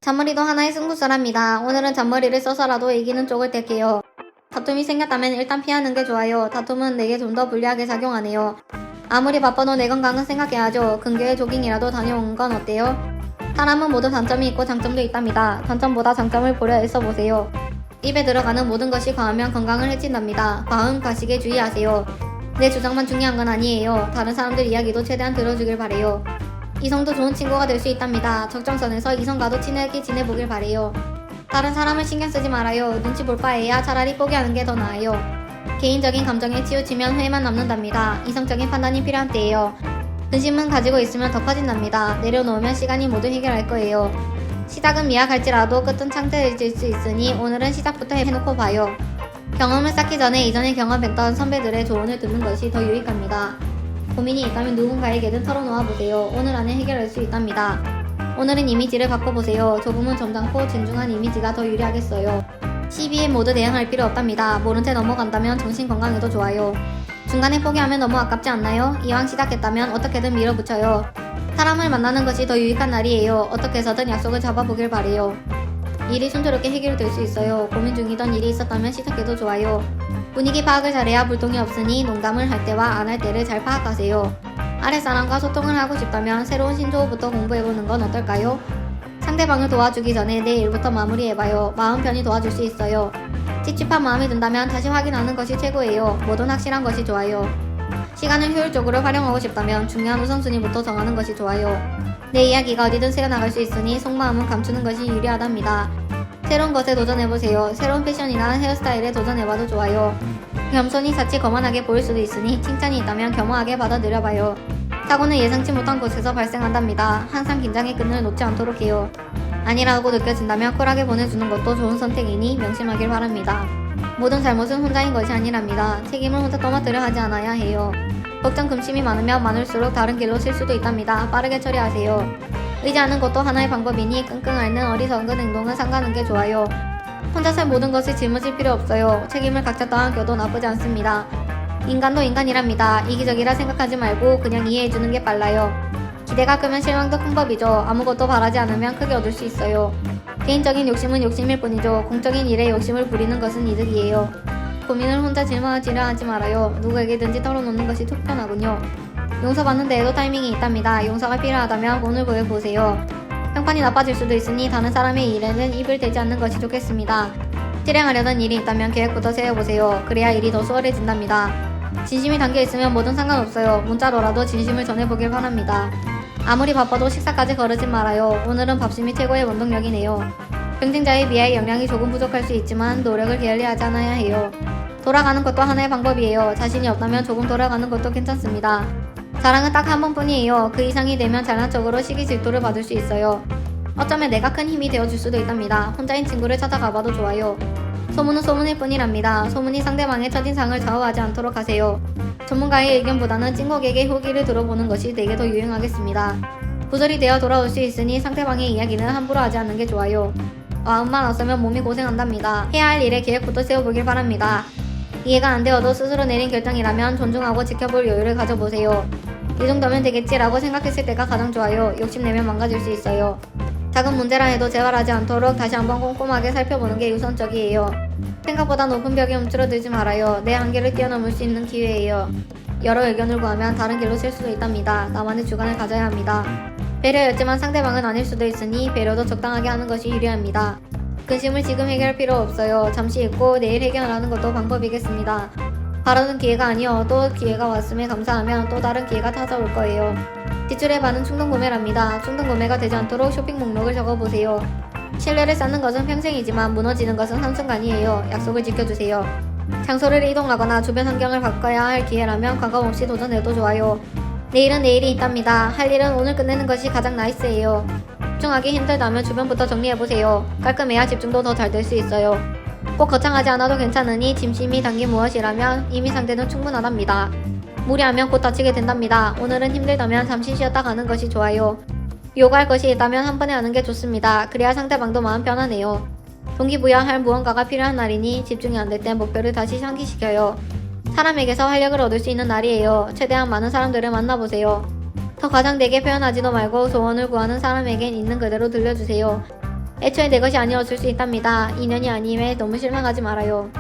잔머리도 하나의 승부수랍니다. 오늘은 잔머리를 써서라도 이기는 쪽을 택해요. 다툼이 생겼다면 일단 피하는 게 좋아요. 다툼은 내게 좀 더 불리하게 작용하네요. 아무리 바빠도 내 건강은 생각해야죠. 근교에 조깅이라도 다녀온 건 어때요? 사람은 모두 단점이 있고 장점도 있답니다. 단점보다 장점을 보려 애써보세요. 입에 들어가는 모든 것이 과하면 건강을 해친답니다. 과음, 과식에 주의하세요. 내 주장만 중요한 건 아니에요. 다른 사람들 이야기도 최대한 들어주길 바래요. 이성도 좋은 친구가 될 수 있답니다. 적정선에서 이성과도 친하게 지내보길 바래요. 다른 사람을 신경 쓰지 말아요. 눈치 볼 바에야 차라리 포기하는 게 더 나아요. 개인적인 감정에 치우치면 후회만 남는답니다. 이성적인 판단이 필요한 때예요. 근심은 가지고 있으면 더 커진답니다. 내려놓으면 시간이 모두 해결할 거예요. 시작은 미약할지라도 끝은 창대해질 수 있으니 오늘은 시작부터 해놓고 봐요. 경험을 쌓기 전에 이전에 경험했던 선배들의 조언을 듣는 것이 더 유익합니다. 고민이 있다면 누군가에게든 털어놓아보세요. 오늘 안에 해결할 수 있답니다. 오늘은 이미지를 바꿔보세요. 조금은 점잖고 진중한 이미지가 더 유리하겠어요. 시비에 모두 대응할 필요 없답니다. 모른 채 넘어간다면 정신 건강에도 좋아요. 중간에 포기하면 너무 아깝지 않나요? 이왕 시작했다면 어떻게든 밀어붙여요. 사람을 만나는 것이 더 유익한 날이에요. 어떻게 해서든 약속을 잡아보길 바래요. 일이 순조롭게 해결될 수 있어요. 고민 중이던 일이 있었다면 시작해도 좋아요. 분위기 파악을 잘해야 불똥이 없으니 농담을 할 때와 안 할 때를 잘 파악하세요. 아랫사람과 소통을 하고 싶다면 새로운 신조어부터 공부해보는 건 어떨까요? 상대방을 도와주기 전에 내 일부터 마무리해봐요. 마음 편히 도와줄 수 있어요. 찝찝한 마음이 든다면 다시 확인하는 것이 최고예요. 뭐든 확실한 것이 좋아요. 시간을 효율적으로 활용하고 싶다면 중요한 우선순위부터 정하는 것이 좋아요. 내 이야기가 어디든 새어나갈 수 있으니 속마음은 감추는 것이 유리하답니다. 새로운 것에 도전해보세요. 새로운 패션이나 헤어스타일에 도전해봐도 좋아요. 겸손이 자칫 거만하게 보일 수도 있으니 칭찬이 있다면 겸허하게 받아들여봐요. 사고는 예상치 못한 곳에서 발생한답니다. 항상 긴장의 끈을 놓지 않도록 해요. 아니라고 느껴진다면 쿨하게 보내주는 것도 좋은 선택이니 명심하길 바랍니다. 모든 잘못은 혼자인 것이 아니랍니다. 책임을 혼자 떠맡으려 하지 않아야 해요. 걱정 근심이 많으면 많을수록 다른 길로 칠 수도 있답니다. 빠르게 처리하세요. 의지하는 것도 하나의 방법이니 끙끙 앓는 어리석은 행동은 삼가는 게 좋아요. 혼자서 모든 것을 짊어질 필요 없어요. 책임을 각자 떠안겨도 나쁘지 않습니다. 인간도 인간이랍니다. 이기적이라 생각하지 말고 그냥 이해해주는 게 빨라요. 기대가 크면 실망도 큰 법이죠. 아무것도 바라지 않으면 크게 얻을 수 있어요. 개인적인 욕심은 욕심일 뿐이죠. 공적인 일에 욕심을 부리는 것은 이득이에요. 고민을 혼자 짊어지려 하지 말아요. 누구에게든지 털어놓는 것이 속 편하군요. 용서받는 데에도 타이밍이 있답니다. 용서가 필요하다면 오늘 보여보세요. 평판이 나빠질 수도 있으니 다른 사람의 일에는 입을 대지 않는 것이 좋겠습니다. 실행하려던 일이 있다면 계획부터 세워보세요. 그래야 일이 더 수월해진답니다. 진심이 담겨있으면 뭐든 상관없어요. 문자로라도 진심을 전해보길 바랍니다. 아무리 바빠도 식사까지 거르지 말아요. 오늘은 밥심이 최고의 원동력이네요. 경쟁자에 비해 역량이 조금 부족할 수 있지만 노력을 게을리하지 않아야 해요. 돌아가는 것도 하나의 방법이에요. 자신이 없다면 조금 돌아가는 것도 괜찮습니다. 사랑은 딱 한 번뿐이에요. 그 이상이 되면 잘난 척으로 시기 질투를 받을 수 있어요. 어쩌면 내가 큰 힘이 되어줄 수도 있답니다. 혼자인 친구를 찾아가봐도 좋아요. 소문은 소문일 뿐이랍니다. 소문이 상대방의 첫인상을 좌우하지 않도록 하세요. 전문가의 의견보다는 찐곡에게 후기를 들어보는 것이 내게 더 유용하겠습니다. 부절이 되어 돌아올 수 있으니 상대방의 이야기는 함부로 하지 않는 게 좋아요. 마음만 없으면 몸이 고생한답니다. 해야 할 일에 계획부터 세워보길 바랍니다. 이해가 안 되어도 스스로 내린 결정이라면 존중하고 지켜볼 여유를 가져보세요. 이 정도면 되겠지라고 생각했을 때가 가장 좋아요. 욕심내면 망가질 수 있어요. 작은 문제라 해도 재발하지 않도록 다시 한번 꼼꼼하게 살펴보는 게 우선적이에요. 생각보다 높은 벽에 움츠러들지 말아요. 내 한계를 뛰어넘을 수 있는 기회예요. 여러 의견을 구하면 다른 길로 칠 수도 있답니다. 나만의 주관을 가져야 합니다. 배려였지만 상대방은 아닐 수도 있으니 배려도 적당하게 하는 것이 유리합니다. 근심을 지금 해결할 필요 없어요. 잠시 잊고 내일 해결하는 것도 방법이겠습니다. 바라는 기회가 아니어도 기회가 왔음에 감사하면 또 다른 기회가 찾아올 거예요. 지출의 반은 충동구매랍니다. 충동구매가 되지 않도록 쇼핑 목록을 적어보세요. 신뢰를 쌓는 것은 평생이지만 무너지는 것은 한순간이에요. 약속을 지켜주세요. 장소를 이동하거나 주변 환경을 바꿔야 할 기회라면 과감 없이 도전해도 좋아요. 내일은 내일이 있답니다. 할 일은 오늘 끝내는 것이 가장 나이스예요. 집중하기 힘들다면 주변부터 정리해보세요. 깔끔해야 집중도 더 잘 될 수 있어요. 꼭 거창하지 않아도 괜찮으니 짐심이 담긴 무엇이라면 이미 상대는 충분하답니다. 무리하면 곧 다치게 된답니다. 오늘은 힘들다면 잠시 쉬었다 가는 것이 좋아요. 요구할 것이 있다면 한 번에 하는 게 좋습니다. 그래야 상대방도 마음 편하네요. 동기부여할 무언가가 필요한 날이니 집중이 안 될 땐 목표를 다시 상기시켜요. 사람에게서 활력을 얻을 수 있는 날이에요. 최대한 많은 사람들을 만나보세요. 더 과장되게 표현하지도 말고 소원을 구하는 사람에겐 있는 그대로 들려주세요. 애초에 내 것이 아니었을 수 있답니다. 인연이 아님에 너무 실망하지 말아요.